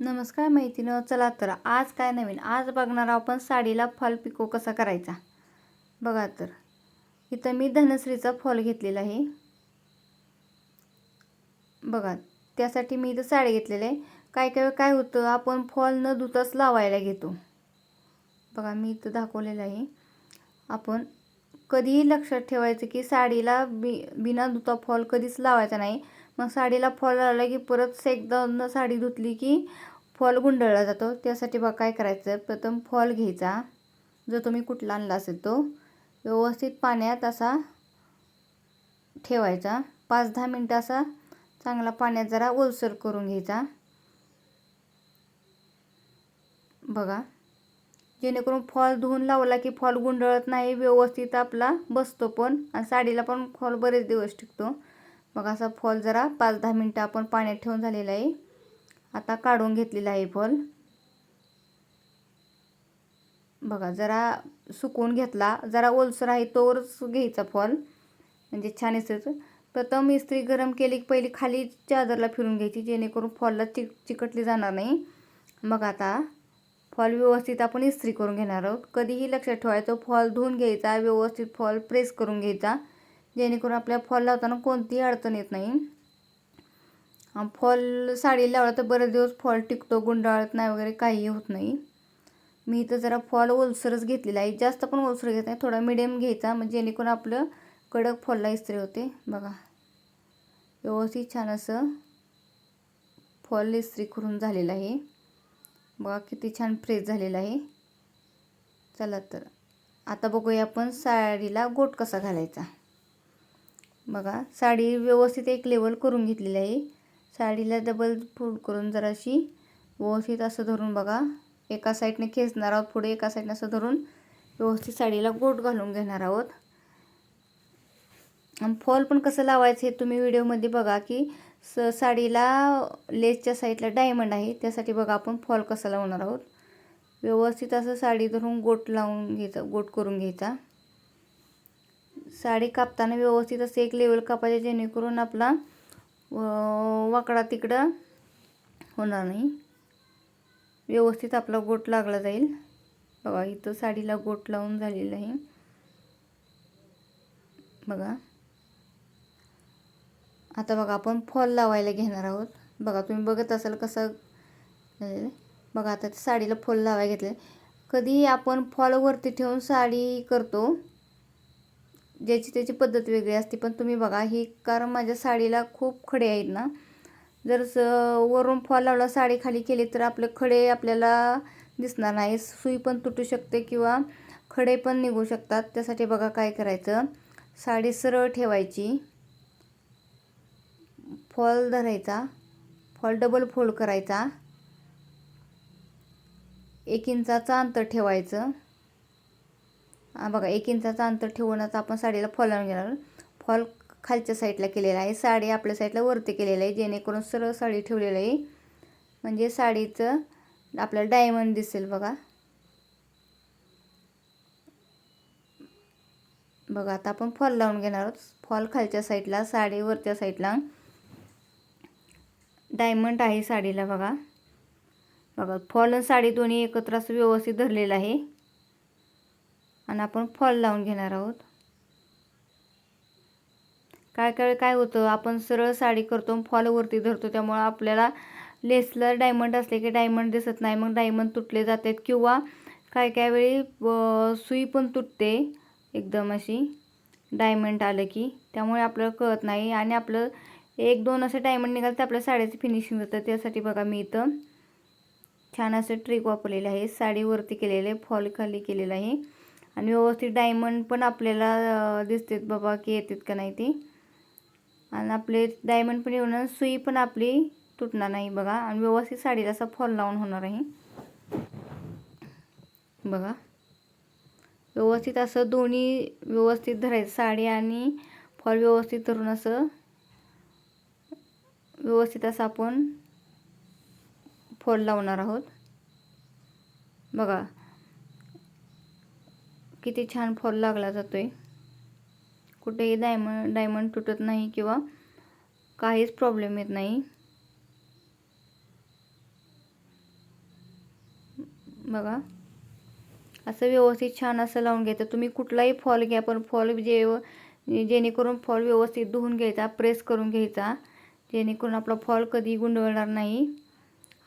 नमस्कार मैत्रिणींनो, चला तर आज काय नवीन आज बघणार आपण साडीला फॉल पिको कसा करायचा। बघा तर इथं मी धनश्रीचा फॉल घेतलेला आहे। बघा त्यासाठी मी इथं साडी घेतलेली आहे। काय होतं आपण फॉल न धुताच लावायला घेतो। बघा मी इथं दाखवलेलं आहे। आपण कधीही लक्षात ठेवायचं की साडीला बिना धुता फॉल कधीच लावायचा नाही। मग साडीला फॉल आला की परत एकदा साडी धुतली की फॉल गुंडाळला जातो। त्यासाठी बघा काय करायचं, प्रथम फॉल घ्यायचा जो तुम्ही कुठला आणला असेल तो व्यवस्थित पाण्यात असा ठेवायचा। 5-10 मिनिटं असा चांगला पाण्यात जरा ओलसर करून घ्यायचा। बघा जेणेकरून फॉल धुवून लावला की फॉल गुंडाळत नाही, व्यवस्थित आपला बसतो पण आणि साडीला पण फॉल बरेच दिवस टिकतो। बघा असा फॉल जरा 5-10 मिनिटं आपण पाण्यात ठेवून झालेला आहे। आता काढून घेतलेला आहे फॉल। बघा जरा सुकवून घेतला, जरा ओलसर आहे तोवरच घ्यायचा फॉल म्हणजे छान इस्त्रीचं। प्रथम इस्त्री गरम केली की पहिली खाली चादरला फिरून घ्यायची जेणेकरून फॉलला चिकटली जाणार नाही। मग आता फॉल व्यवस्थित आपण इस्त्री करून घेणार आहोत। कधीही लक्षात ठेवायचं फॉल धुवून घ्यायचा, व्यवस्थित फॉल प्रेस करून घ्यायचा जेणेकरून आपल्या फॉल लावताना कोणतीही अडचण येत नाही। फॉल साडी लावला तर बरेच दिवस फॉल टिकतो, गुंडाळत नाही वगैरे काही होत नाही। मी इथं जरा फॉल ओलसरच घेतलेला आहे, जास्त पण ओलसर घेत नाही, थोडा मिडियम घ्यायचा म्हणजे जेणेकरून आपलं कडक फॉलला इस्त्री होते। बघा व्यवस्थित छान असं फॉल इस्त्री करून झालेलं आहे। बघा किती छान प्रेस झालेला आहे। चला तर आता बघूया आपण साडीला गोट कसा घालायचा। बघा साडी व्यवस्थित एक लेवल करून घेतलेली आहे। साडीला डबल फोल्ड करून जराशी व्यवस्थित असं धरून बघा एका साईडने खेचणार आहोत पुढे, एका साईडने असं धरून व्यवस्थित साडीला गोट घालून घेणार आहोत। आणि फॉल पण कसं लावायचं हे तुम्ही व्हिडिओमध्ये बघा की साडीला लेसच्या साईडला डायमंड आहे, त्यासाठी बघा आपण फॉल कसा लावणार आहोत। व्यवस्थित असं साडी धरून गोट लावून घ्यायचा, गोट करून घ्यायचा। साडी कापताना व्यवस्थित असं एक लेवल कापायचं जेणेकरून आपला वाकडा तिकडं होणार नाही, व्यवस्थित आपला गोट लागला जाईल। बघा इथं साडीला गोट लावून झालेलं आहे। बघा आता बघा आपण फॉल लावायला घेणार आहोत। बघा तुम्ही बघत असाल कसं बघा आता साडीला फॉल लावायला घेतले। कधी आपण फॉल वरती ठेवून साडी करतो, ज्याची त्याची पद्धत वेगळी असते, पण तुम्ही बघा ही कारण माझ्या साडीला खूप खडे आहेत ना, जर वरून फॉल लावला साडी खाली केली तर आपले खडे आपल्याला दिसणार नाही, सुई पण तुटू शकते किंवा खडे पण निघू शकतात। त्यासाठी बघा काय करायचं, साडी सरळ ठेवायची, फॉल धरायचा, फॉल डबल फोल्ड करायचा, 1 इंचाचं अंतर ठेवायचं। बघा 1 इंचाचं अंतर ठेवूनच आपण साडीला फॉल लावून घेणार। फॉल खालच्या साईडला केलेला आहे, साडी आपल्या साईडला वरती केलेलं आहे जेणेकरून सरळ साडी ठेवलेली आहे म्हणजे साडीचं आपल्याला डायमंड दिसेल। बघा बघा आता आपण फॉल लावून घेणार आहोत। फॉल खालच्या साईडला, साडी वरच्या साईडला, डायमंड आहे साडीला। बघा बघा फॉल आणि साडी दोन्ही एकत्र असं व्यवस्थित धरलेलं आहे आणि आपण फॉल लावून घेणार आहोत। काय होतं आपण सरळ साडी करतो, फॉल वरती धरतो, त्यामुळे आपल्याला लेसला डायमंड असले की डायमंड दिसत नाही, मग डायमंड तुटले जातात किंवा काय वेळी सुई पण तुटते एकदम अशी डायमंड आलं की, त्यामुळे आपल्याला कळत नाही आणि आपलं 1-2 असे डायमंड निघाले तर आपल्या साडीची फिनिशिंग जातं। त्यासाठी बघा मी इथं छान असं ट्रिक वापरलेलं आहे, साडी वरती केलेलं आहे, फॉल खाली केलेला आहे आणि व्यवस्थित डायमंड पण आपल्याला दिसतात बाबा की येतात का नाही ती, आणि आपले डायमंड पण येऊन सुई पण आपली तुटणार नाही। बघा आणि व्यवस्थित साडीला असा फॉल लावून होणार आहे। बघा व्यवस्थित असं दोन्ही व्यवस्थित धरायचं, साडी आणि फॉल व्यवस्थित धरून असं व्यवस्थित असं आपण फॉल लावणार आहोत। बघा किती छान फॉल लागला जातोय, कुठेही डायमंड तुटत नाही किंवा काहीच प्रॉब्लेम येत नाही। बघा असं व्यवस्थित छान असं लावून घ्यायचं. तुम्ही कुठलाही फॉल घ्या, पण फॉल जेणेकरून फॉल व्यवस्थित धुवून घ्यायचा, प्रेस करून घ्यायचा, जेणेकरून आपला फॉल कधी गुंडळणार नाही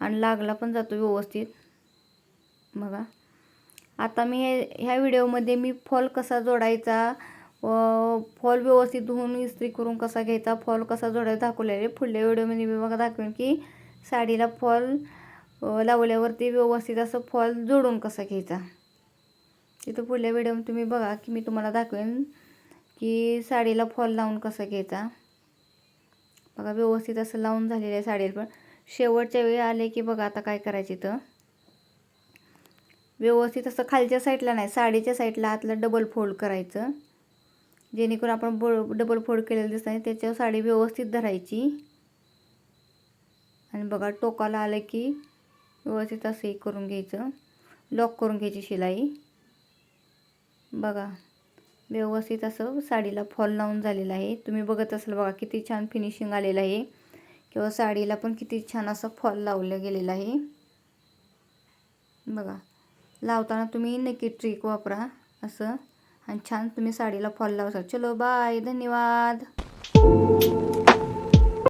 आणि लागला पण जातो व्यवस्थित. बघा आता मी ह्या व्हिडिओमध्ये मी फॉल कसा जोडायचा, फॉल व्यवस्थित धुवून इस्त्री करून कसा घ्यायचा, फॉल कसा जोडायचा दाखवलेला आहे. पुढल्या व्हिडिओमध्ये मी बघा दाखवेन की साडीला फॉल लावल्यावरती व्यवस्थित असं फॉल जोडून कसा घ्यायचा. तिथं पुढल्या व्हिडिओमध्ये तुम्ही बघा की मी तुम्हाला दाखवेन की साडीला फॉल लावून कसा घ्यायचा. बघा व्यवस्थित असं लावून झालेलं आहे साडीला. पण शेवटच्या वेळी आले की बघा आता काय करायचे, तर व्यवस्थित असं खालच्या साईडला नाही, साडीच्या साईडला आतलं डबल फोल्ड करायचं, जेणेकरून आपण डबल फोल्ड केलेलं दिसत नाही. त्याच्यावर साडी व्यवस्थित धरायची आणि बघा टोकाला आलं की व्यवस्थित असं हे करून घ्यायचं, लॉक करून घ्यायची शिलाई. बघा व्यवस्थित असं साडीला फॉल लावून झालेलं आहे. तुम्ही बघत असाल बघा किती छान फिनिशिंग आलेलं आहे, किंवा साडीला पण किती छान असं फॉल लावलं गेलेलं आहे. बघा लावताना तुम्ही नक्की ट्रिक वापरा असं, आणि छान तुम्ही साडीला फॉल लावू शकता. चलो बाय, धन्यवाद.